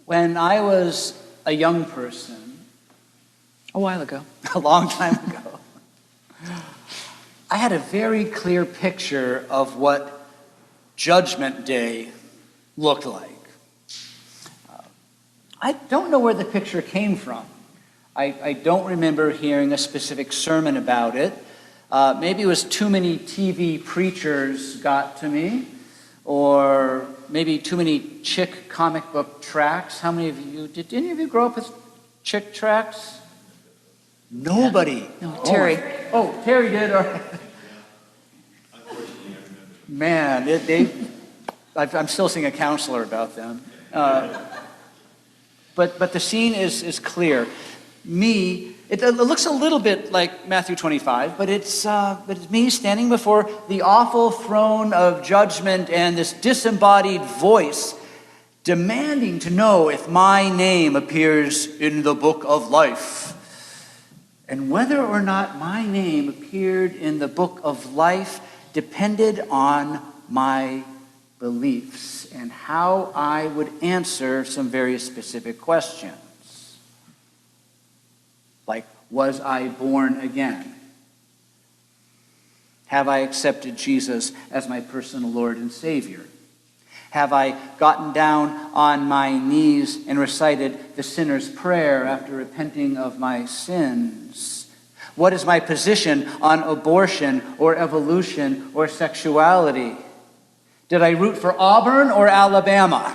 When I was a young person, A while ago. a long time ago, I had a very clear picture of what Judgment Day looked like. I don't know where the picture came from. I don't remember hearing a specific sermon about it. Maybe it was too many TV preachers got to me, or maybe too many chick comic book tracts. How many of you, did any of you grow up with chick tracts? Nobody. No, Terry. Terry did. Man, I'm still seeing a counselor about them. But the scene is clear. It looks a little bit like Matthew 25, but it's me standing before the awful throne of judgment and this disembodied voice demanding to know if my name appears in the book of life. And whether or not my name appeared in the book of life depended on my beliefs and how I would answer some very specific questions. Like, was I born again? Have I accepted Jesus as my personal Lord and Savior? Have I gotten down on my knees and recited the sinner's prayer after repenting of my sins? What is my position on abortion or evolution or sexuality? Did I root for Auburn or Alabama?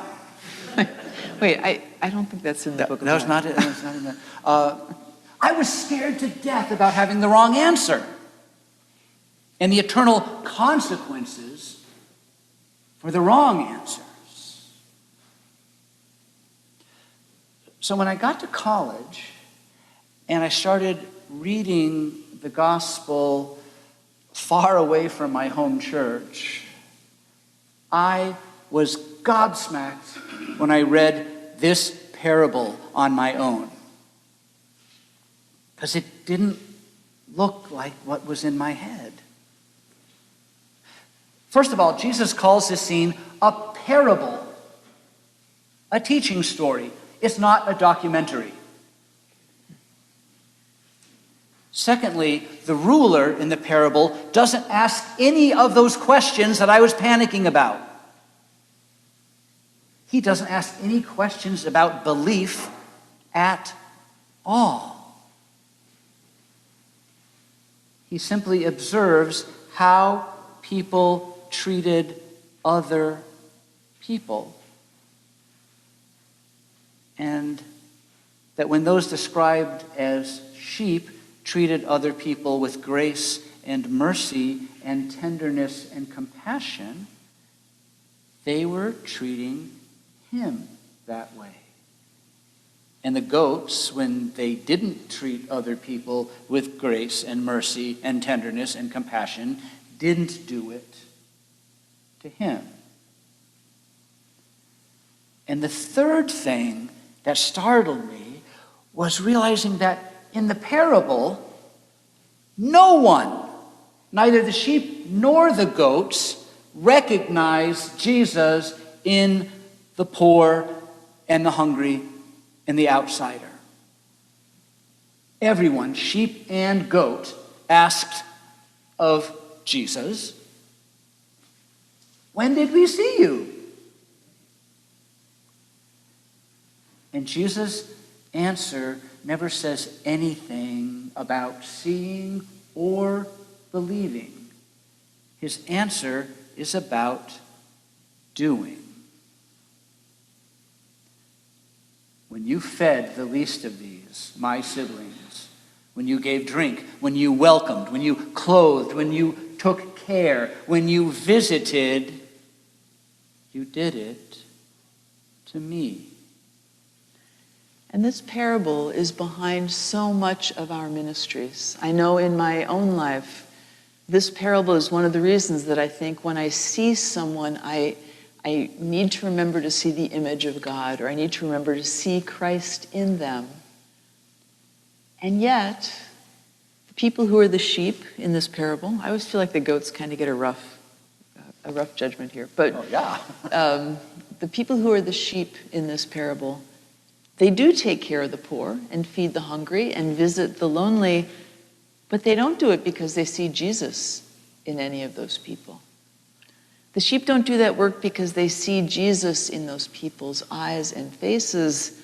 Wait, I don't think that's in the book of life. That was not in the... I was scared to death about having the wrong answer and the eternal consequences for the wrong answers. So when I got to college and I started reading the gospel far away from my home church, I was gobsmacked when I read this parable on my own. Because it didn't look like what was in my head. First of all, Jesus calls this scene a parable, a teaching story. It's not a documentary. Secondly, the ruler in the parable doesn't ask any of those questions that I was panicking about. He doesn't ask any questions about belief at all. He simply observes how people treated other people. And that when those described as sheep treated other people with grace and mercy and tenderness and compassion, they were treating him that way. And the goats, when they didn't treat other people with grace and mercy and tenderness and compassion, didn't do it to him. And the third thing that startled me was realizing that in the parable, no one, neither the sheep nor the goats, recognized Jesus in the poor and the hungry and the outsider. Everyone, sheep and goat, asked of Jesus, "When did we see you?" And Jesus' answer never says anything about seeing or believing. His answer is about doing. When you fed the least of these, my siblings, when you gave drink, when you welcomed, when you clothed, when you took care, when you visited, you did it to me. And this parable is behind so much of our ministries. I know in my own life, this parable is one of the reasons that I think when I see someone, I need to remember to see the image of God, or I need to remember to see Christ in them. And yet, the people who are the sheep in this parable, I always feel like the goats kind of get a rough judgment here. But the people who are the sheep in this parable They do take care of the poor and feed the hungry and visit the lonely, but they don't do it because they see Jesus in any of those people. The sheep don't do that work because they see Jesus in those people's eyes and faces.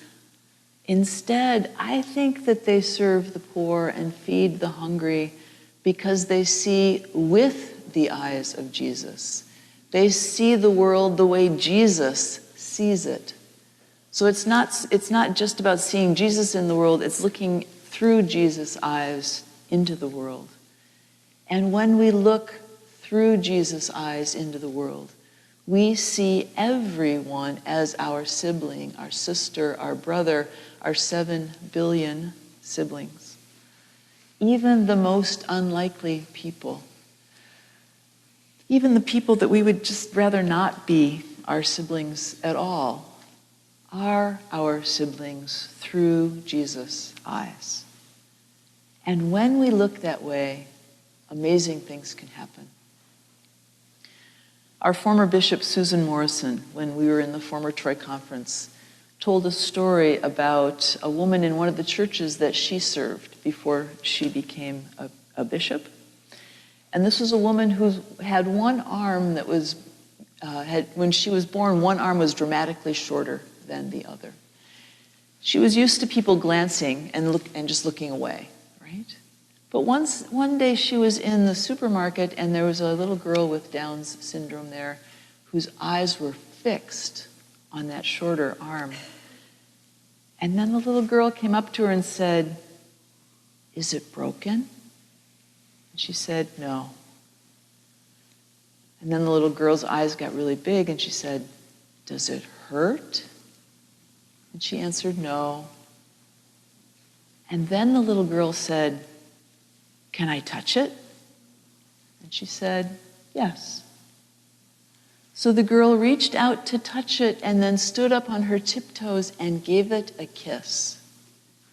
Instead, I think that they serve the poor and feed the hungry because they see with the eyes of Jesus. They see the world the way Jesus sees it. So it's not just about seeing Jesus in the world, it's looking through Jesus' eyes into the world. And when we look through Jesus' eyes into the world, we see everyone as our sibling, our sister, our brother, our 7 billion siblings. Even the most unlikely people. Even the people that we would just rather not be our siblings at all are our siblings through Jesus' eyes. And when we look that way, amazing things can happen. Our former bishop, Susan Morrison, when we were in the former Troy Conference, told a story about a woman in one of the churches that she served before she became a bishop. And this was a woman who had one arm that was, when she was born, one arm was dramatically shorter than the other. She was used to people glancing and just looking away, right? But one day she was in the supermarket and there was a little girl with Down's syndrome there whose eyes were fixed on that shorter arm. And then the little girl came up to her and said, "Is it broken?" And she said, "No." And then the little girl's eyes got really big and she said, "Does it hurt?" And she answered, "No." And then the little girl said, "Can I touch it?" And she said, "Yes." So the girl reached out to touch it and then stood up on her tiptoes and gave it a kiss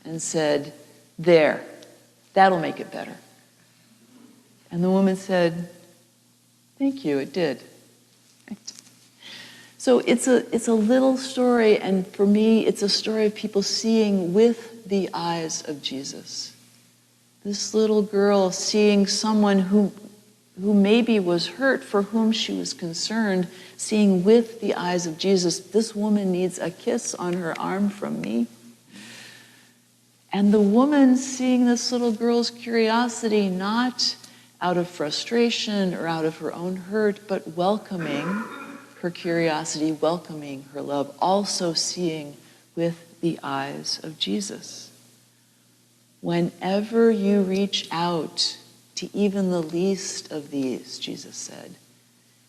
and said, "There, that'll make it better." And the woman said, "Thank you, it did." So it's a little story, and for me, it's a story of people seeing with the eyes of Jesus. This little girl seeing someone who maybe was hurt, for whom she was concerned, seeing with the eyes of Jesus, this woman needs a kiss on her arm from me. And the woman seeing this little girl's curiosity, not out of frustration or out of her own hurt, but welcoming her curiosity, welcoming her love, also seeing with the eyes of Jesus. Whenever you reach out to even the least of these, Jesus said,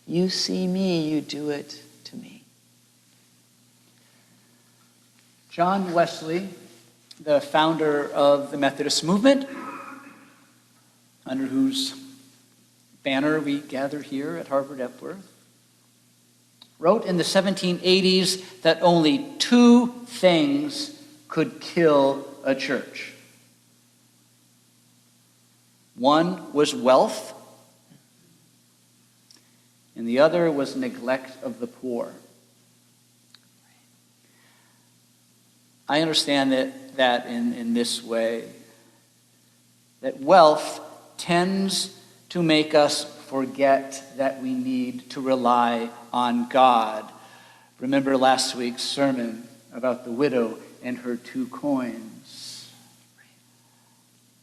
you see me, you do it to me. John Wesley, the founder of the Methodist movement, under whose banner we gather here at Harvard-Epworth, wrote in the 1780s that only 2 things could kill a church. One was wealth, and the other was neglect of the poor. I understand that in this way, that wealth tends to make us forget that we need to rely on God. Remember last week's sermon about the widow and her 2 coins.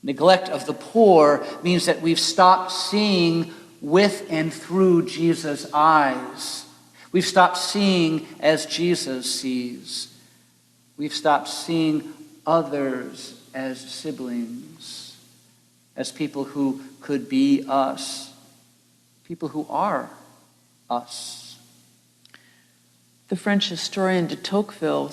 Neglect of the poor means that we've stopped seeing with and through Jesus' eyes. We've stopped seeing as Jesus sees. We've stopped seeing others as siblings, as people who could be us, people who are us. The French historian de Tocqueville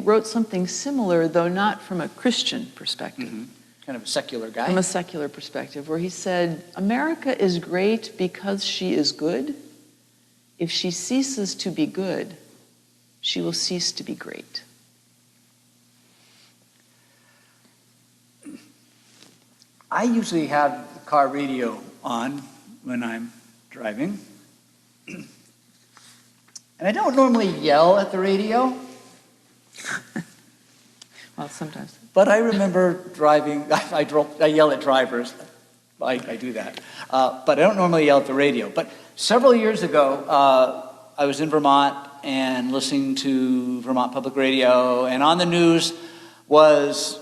wrote something similar, though not from a Christian perspective. Mm-hmm. Kind of a secular guy. From a secular perspective, where he said, America is great because she is good. If she ceases to be good, she will cease to be great. I usually have the car radio on when I'm driving. And I don't normally yell at the radio. Well, sometimes. But I remember driving, I yell at drivers. I do that. But I don't normally yell at the radio. But several years ago, I was in Vermont and listening to Vermont Public Radio, and on the news was,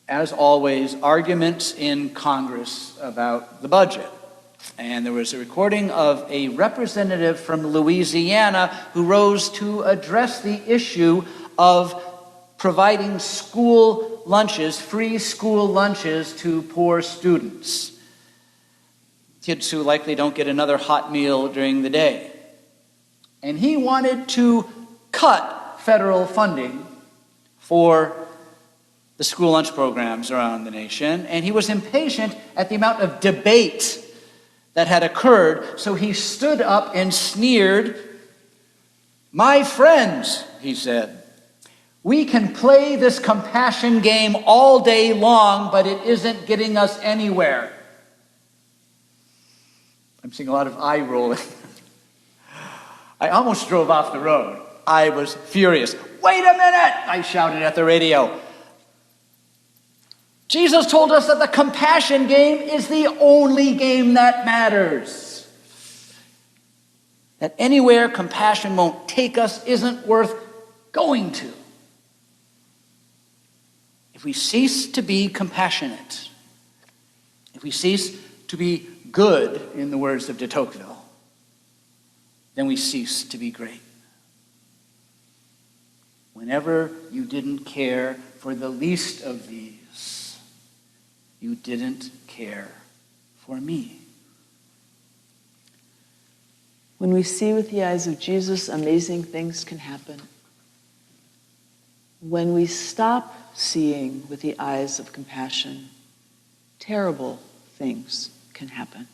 as always, arguments in Congress about the budget. And there was a recording of a representative from Louisiana who rose to address the issue of providing school lunches, free school lunches to poor students. Kids who likely don't get another hot meal during the day. And he wanted to cut federal funding for the school lunch programs around the nation, and he was impatient at the amount of debate that had occurred, so he stood up and sneered. "My friends," he said, "we can play this compassion game all day long, but it isn't getting us anywhere." I'm seeing a lot of eye rolling. I almost drove off the road. I was furious. "Wait a minute," I shouted at the radio. Jesus told us that the compassion game is the only game that matters. That anywhere compassion won't take us isn't worth going to. If we cease to be compassionate, if we cease to be good, in the words of de Tocqueville, then we cease to be great. Whenever you didn't care for the least of these, you didn't care for me. When we see with the eyes of Jesus, amazing things can happen. When we stop seeing with the eyes of compassion, terrible things can happen.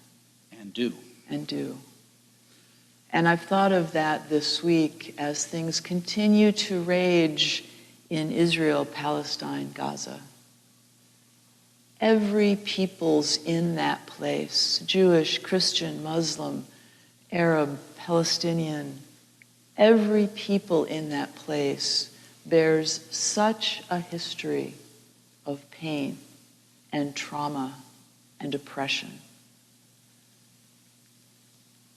And do. And do. And I've thought of that this week as things continue to rage in Israel, Palestine, Gaza. Every people's in that place, Jewish, Christian, Muslim, Arab, Palestinian, every people in that place bears such a history of pain and trauma and oppression.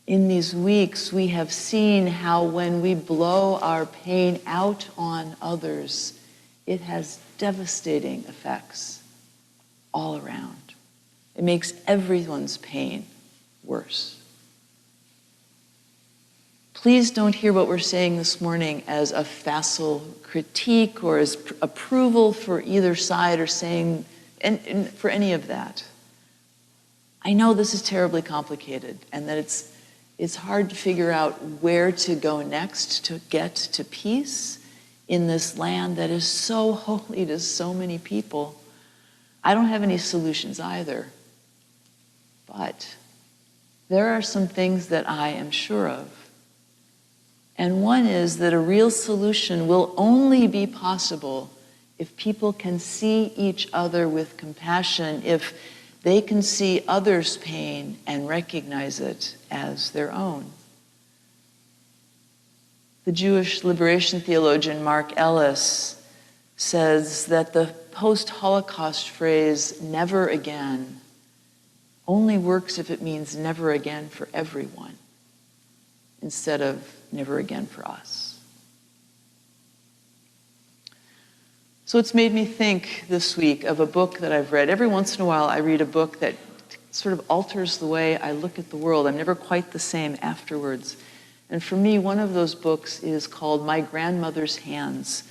In these weeks, we have seen how when we blow our pain out on others, it has devastating effects all around. It makes everyone's pain worse. Please don't hear what we're saying this morning as a facile critique or as approval for either side or saying and for any of that. I know this is terribly complicated and that it's hard to figure out where to go next to get to peace in this land that is so holy to so many people. I don't have any solutions either, but there are some things that I am sure of. And one is that a real solution will only be possible if people can see each other with compassion, if they can see others' pain and recognize it as their own. The Jewish liberation theologian Mark Ellis says that the post-Holocaust phrase, never again, only works if it means never again for everyone, instead of never again for us. So it's made me think this week of a book that I've read. Every once in a while I read a book that sort of alters the way I look at the world. I'm never quite the same afterwards. And for me, one of those books is called My Grandmother's Hands,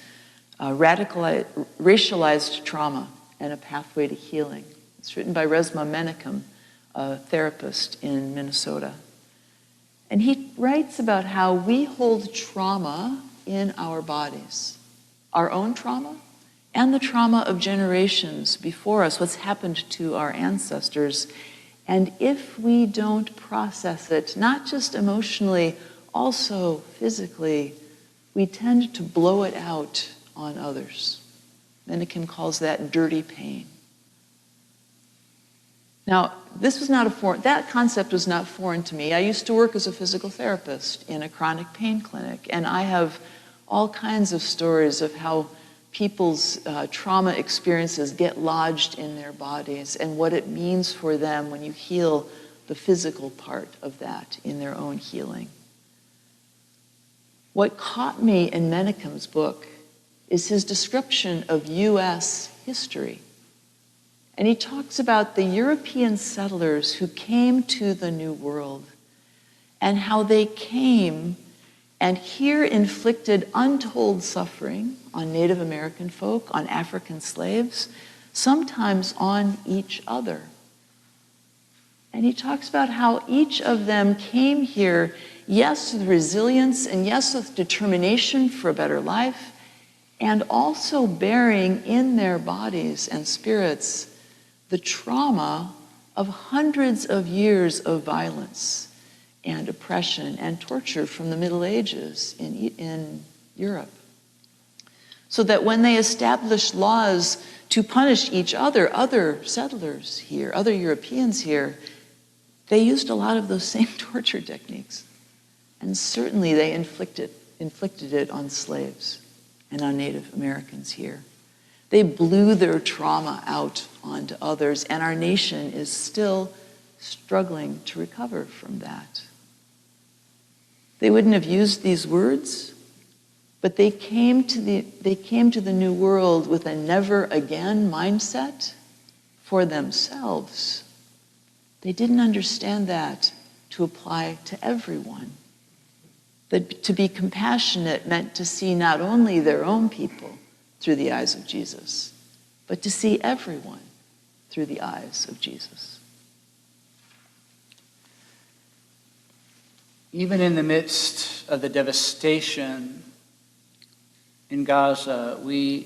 Racialized Trauma and a Pathway to Healing. It's written by Resmaa Menakem, a therapist in Minnesota. And he writes about how we hold trauma in our bodies, our own trauma and the trauma of generations before us, what's happened to our ancestors. And if we don't process it, not just emotionally, also physically, we tend to blow it out on others. Menakem calls that dirty pain. Now, this was not that concept was not foreign to me. I used to work as a physical therapist in a chronic pain clinic, and I have all kinds of stories of how people's trauma experiences get lodged in their bodies and what it means for them when you heal the physical part of that in their own healing. What caught me in Menachem's book is his description of U.S. history. And he talks about the European settlers who came to the New World and how they came and here inflicted untold suffering on Native American folk, on African slaves, sometimes on each other. And he talks about how each of them came here, yes, with resilience and yes, with determination for a better life, and also bearing in their bodies and spirits the trauma of hundreds of years of violence and oppression and torture from the Middle Ages in Europe. So that when they established laws to punish each other settlers here, other Europeans here, they used a lot of those same torture techniques. And certainly they inflicted it on slaves and on Native Americans here. They blew their trauma out onto others, and our nation is still struggling to recover from that. They wouldn't have used these words, but they came to the New World with a never again mindset for themselves. They didn't understand that to apply to everyone. That to be compassionate meant to see not only their own people through the eyes of Jesus, but to see everyone through the eyes of Jesus. Even in the midst of the devastation in Gaza, we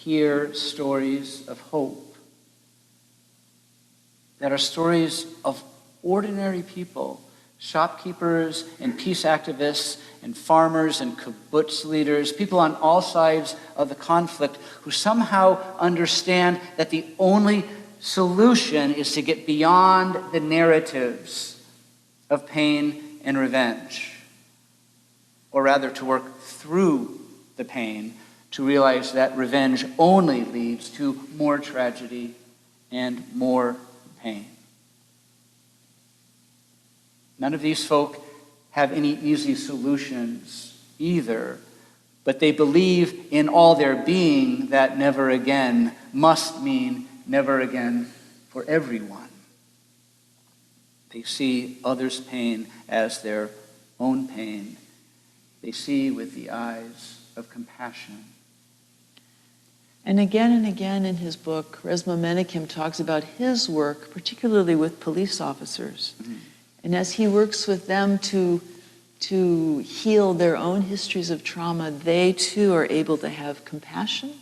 hear stories of hope that are stories of ordinary people, shopkeepers and peace activists and farmers and kibbutz leaders, people on all sides of the conflict who somehow understand that the only solution is to get beyond the narratives of pain and revenge, or rather to work through the pain to realize that revenge only leads to more tragedy and more pain. None of these folk have any easy solutions either, but they believe in all their being that never again must mean never again for everyone. They see others' pain as their own pain. They see with the eyes of compassion. And again in his book, Resma Menachem talks about his work, particularly with police officers. Mm-hmm. And as he works with them to heal their own histories of trauma, they too are able to have compassion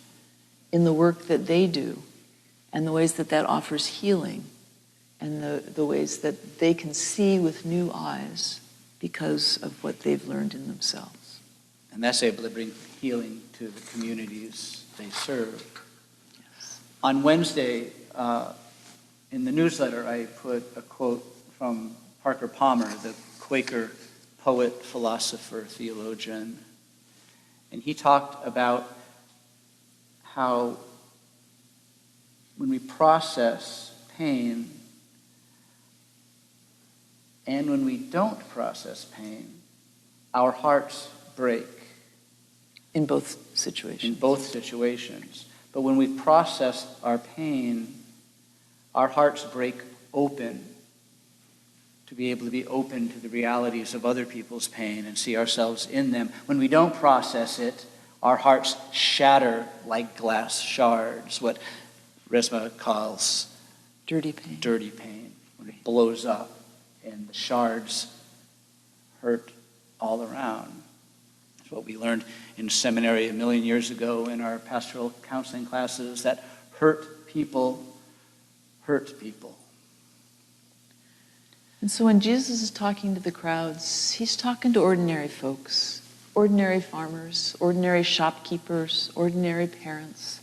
in the work that they do and the ways that that offers healing and the ways that they can see with new eyes because of what they've learned in themselves. And that's able to bring healing to the communities they serve. Yes. On Wednesday, in the newsletter, I put a quote from Parker Palmer, the Quaker poet, philosopher, theologian. And he talked about how when we process pain and when we don't process pain, our hearts break. In both situations. In both situations. But when we process our pain, our hearts break open to be able to be open to the realities of other people's pain and see ourselves in them. When we don't process it, our hearts shatter like glass shards, what Resma calls dirty pain. Dirty pain, when it blows up and the shards hurt all around. It's what we learned in seminary a million years ago in our pastoral counseling classes, that hurt people hurt people. And so when Jesus is talking to the crowds, he's talking to ordinary folks, ordinary farmers, ordinary shopkeepers, ordinary parents.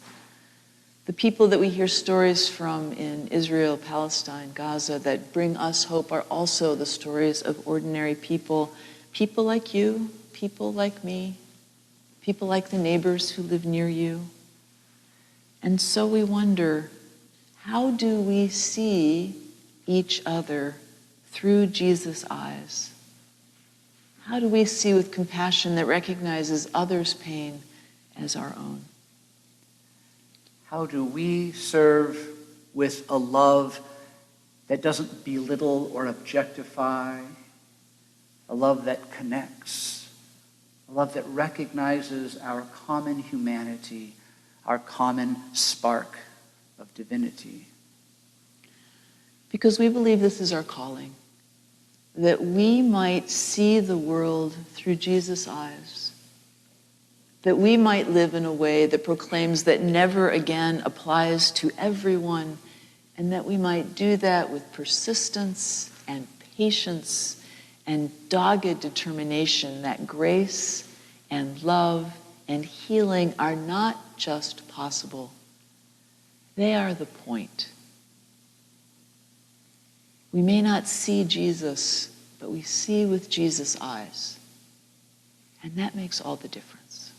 The people that we hear stories from in Israel, Palestine, Gaza that bring us hope are also the stories of ordinary people, people like you, people like me, people like the neighbors who live near you, And so we wonder, how do we see each other through Jesus' eyes? How do we see with compassion that recognizes others' pain as our own? How do we serve with a love that doesn't belittle or objectify, a love that connects, a love that recognizes our common humanity, our common spark of divinity? Because we believe this is our calling, that we might see the world through Jesus' eyes, that we might live in a way that proclaims that never again applies to everyone, and that we might do that with persistence and patience and dogged determination, that grace and love and healing are not just possible, they are the point. We may not see Jesus, but we see with Jesus' eyes. And that makes all the difference.